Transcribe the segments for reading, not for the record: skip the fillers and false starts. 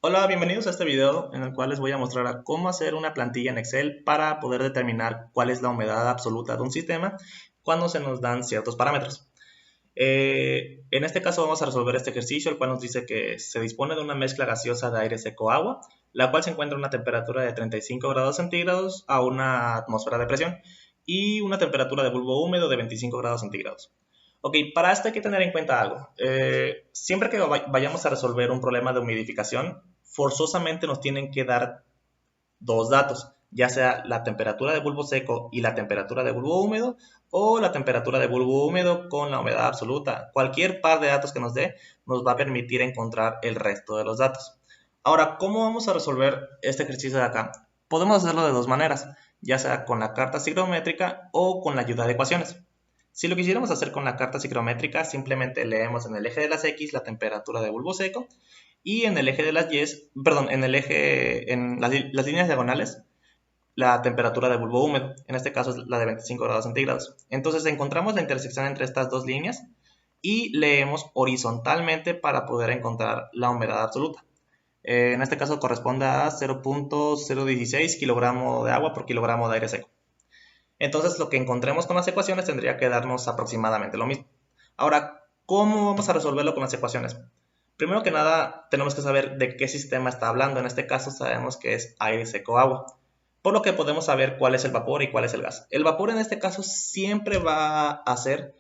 Hola, bienvenidos a este video en el cual les voy a mostrar a cómo hacer una plantilla en Excel para poder determinar cuál es la humedad absoluta de un sistema cuando se nos dan ciertos parámetros. En este caso vamos a resolver este ejercicio, el cual nos dice que se dispone de una mezcla gaseosa de aire seco-agua, la cual se encuentra a una temperatura de 35 grados centígrados a una atmósfera de presión y una temperatura de bulbo húmedo de 25 grados centígrados. Ok, para esto hay que tener en cuenta algo. Siempre que vayamos a resolver un problema de humidificación, forzosamente nos tienen que dar dos datos, ya sea la temperatura de bulbo seco y la temperatura de bulbo húmedo, o la temperatura de bulbo húmedo con la humedad absoluta. Cualquier par de datos que nos dé nos va a permitir encontrar el resto de los datos. Ahora, ¿cómo vamos a resolver este ejercicio de acá? Podemos hacerlo de dos maneras, ya sea con la carta psicométrica o con la ayuda de ecuaciones. Si lo quisiéramos hacer con la carta psicométrica, simplemente leemos en el eje de las X la temperatura de bulbo seco y en el eje de las Y, perdón, en las líneas diagonales, la temperatura de bulbo húmedo. En este caso es la de 25 grados centígrados. Entonces encontramos la intersección entre estas dos líneas y leemos horizontalmente para poder encontrar la humedad absoluta. En este caso corresponde a 0.016 kilogramo de agua por kilogramo de aire seco. Entonces lo que encontremos con las ecuaciones tendría que darnos aproximadamente lo mismo. Ahora, ¿cómo vamos a resolverlo con las ecuaciones? Primero que nada, tenemos que saber de qué sistema está hablando. En este caso sabemos que es aire seco agua, por lo que podemos saber cuál es el vapor y cuál es el gas. El vapor en este caso siempre va a ser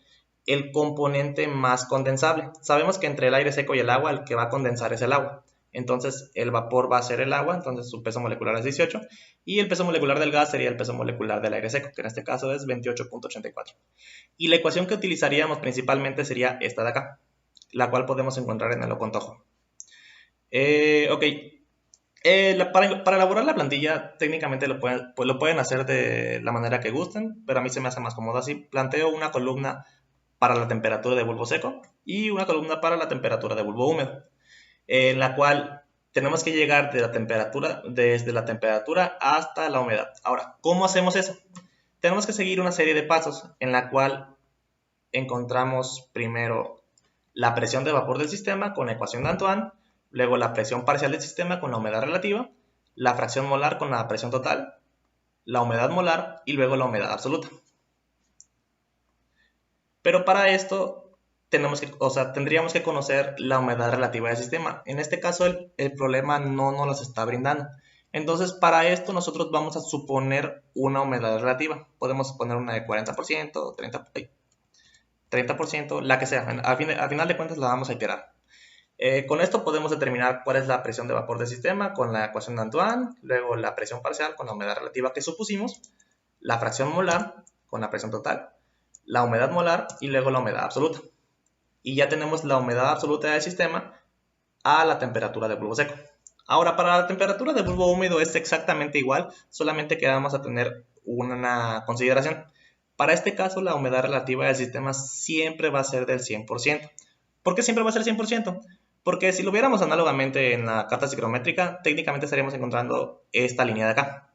el componente más condensable. Sabemos que entre el aire seco y el agua, el que va a condensar es el agua. Entonces el vapor va a ser el agua, entonces su peso molecular es 18, y el peso molecular del gas sería el peso molecular del aire seco, que en este caso es 28.84. Y la ecuación que utilizaríamos principalmente sería esta de acá, la cual podemos encontrar en el ocontojo. Ok, para elaborar la plantilla técnicamente lo pueden hacer de la manera que gusten, pero a mí se me hace más cómodo así. Planteo una columna para la temperatura de bulbo seco y una columna para la temperatura de bulbo húmedo, en la cual tenemos que llegar desde la temperatura hasta la humedad. Ahora, ¿cómo hacemos eso? Tenemos que seguir una serie de pasos en la cual encontramos primero la presión de vapor del sistema con la ecuación de Antoine, luego la presión parcial del sistema con la humedad relativa, la fracción molar con la presión total, la humedad molar y luego la humedad absoluta. Pero para esto tendríamos que conocer la humedad relativa del sistema. En este caso el problema no nos las está brindando. Entonces para esto nosotros vamos a suponer una humedad relativa. Podemos suponer una de 40%, 30%, la que sea. Al final de cuentas la vamos a iterar. Con esto podemos determinar cuál es la presión de vapor del sistema con la ecuación de Antoine, luego la presión parcial con la humedad relativa que supusimos, la fracción molar con la presión total, la humedad molar y luego la humedad absoluta. Y ya tenemos la humedad absoluta del sistema a la temperatura de bulbo seco. Ahora, para la temperatura de bulbo húmedo es exactamente igual, solamente que vamos a tener una consideración. Para este caso, la humedad relativa del sistema siempre va a ser del 100%. ¿Por qué siempre va a ser 100%? Porque si lo viéramos análogamente en la carta psicométrica, técnicamente estaríamos encontrando esta línea de acá,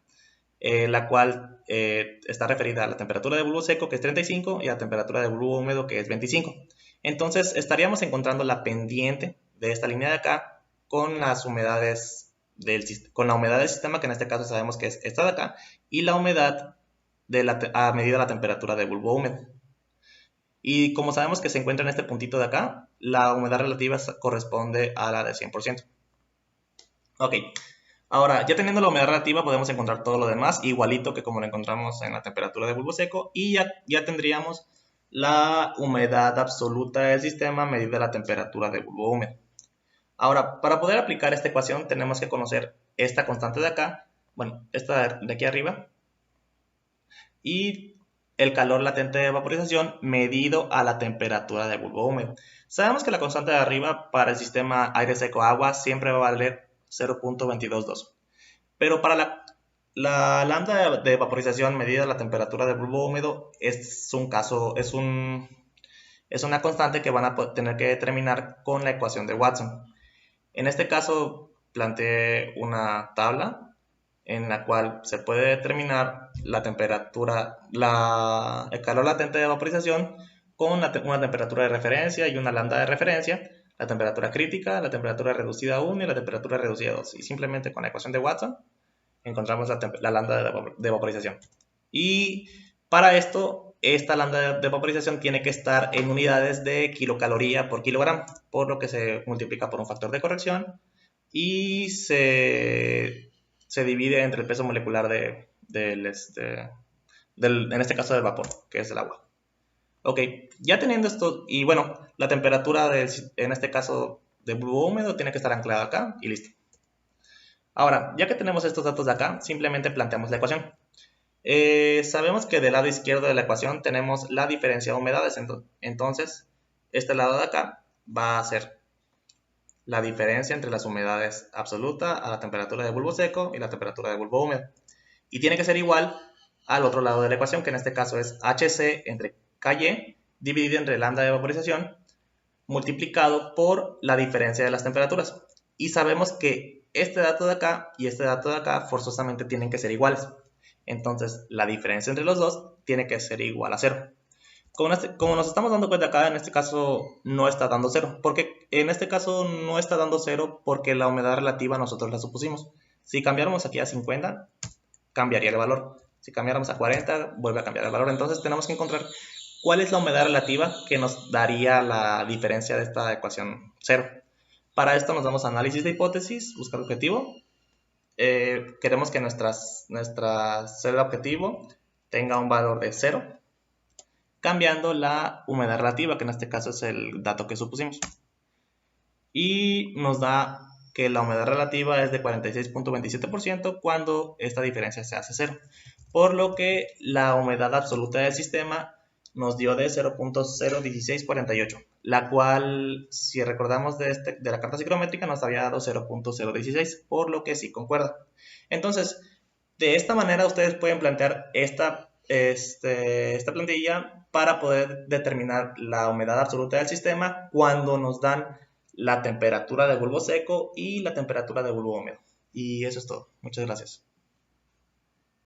la cual está referida a la temperatura de bulbo seco, que es 35, y a la temperatura de bulbo húmedo, que es 25. Entonces estaríamos encontrando la pendiente de esta línea de acá con las humedades con la humedad del sistema, que en este caso sabemos que es esta de acá, y la humedad a medida de la temperatura de bulbo húmedo. Y como sabemos que se encuentra en este puntito de acá, la humedad relativa corresponde a la de 100%. Ok, ahora ya teniendo la humedad relativa podemos encontrar todo lo demás igualito que como lo encontramos en la temperatura de bulbo seco, y ya tendríamos la humedad absoluta del sistema medida la temperatura de bulbo húmedo. Ahora, para poder aplicar esta ecuación tenemos que conocer esta constante de acá, bueno, esta de aquí arriba, y el calor latente de vaporización medido a la temperatura de bulbo húmedo. Sabemos que la constante de arriba para el sistema aire seco agua siempre va a valer 0.222, pero para la lambda de vaporización medida a la temperatura del bulbo húmedo es una constante que van a tener que determinar con la ecuación de Watson. En este caso planteé una tabla en la cual se puede determinar la temperatura, el calor latente de vaporización con una temperatura de referencia y una lambda de referencia, la temperatura crítica, la temperatura reducida a 1 y la temperatura reducida a 2. Y simplemente con la ecuación de Watson encontramos la lambda de vaporización. Y para esto, esta lambda de vaporización tiene que estar en unidades de kilocaloría por kilogramo, por lo que se multiplica por un factor de corrección y se divide entre el peso molecular en este caso del vapor, que es el agua. Ok, ya teniendo esto, y bueno, la temperatura en este caso de bulbo húmedo tiene que estar anclada acá y listo. Ahora, ya que tenemos estos datos de acá, simplemente planteamos la ecuación. Sabemos que del lado izquierdo de la ecuación tenemos la diferencia de humedades, entonces este lado de acá va a ser la diferencia entre las humedades absoluta a la temperatura de bulbo seco y la temperatura de bulbo húmedo. Y tiene que ser igual al otro lado de la ecuación, que en este caso es HC entre KY dividido entre lambda de vaporización multiplicado por la diferencia de las temperaturas. Y sabemos que este dato de acá y este dato de acá forzosamente tienen que ser iguales. Entonces, la diferencia entre los dos tiene que ser igual a 0. Como nos estamos dando cuenta acá, en este caso no está dando 0. Porque en este caso no está dando 0 porque la humedad relativa nosotros la supusimos. Si cambiáramos aquí a 50, cambiaría el valor. Si cambiáramos a 40, vuelve a cambiar el valor. Entonces tenemos que encontrar cuál es la humedad relativa que nos daría la diferencia de esta ecuación 0. Para esto nos damos a análisis de hipótesis, buscar objetivo. Queremos que nuestra celda objetivo tenga un valor de 0, cambiando la humedad relativa, que en este caso es el dato que supusimos. Y nos da que la humedad relativa es de 46.27% cuando esta diferencia se hace 0. Por lo que la humedad absoluta del sistema nos dio de 0.01648, la cual, si recordamos de la carta psicométrica, nos había dado 0.016, por lo que sí concuerda. Entonces, de esta manera ustedes pueden plantear esta plantilla para poder determinar la humedad absoluta del sistema cuando nos dan la temperatura de bulbo seco y la temperatura de bulbo húmedo. Y eso es todo. Muchas gracias.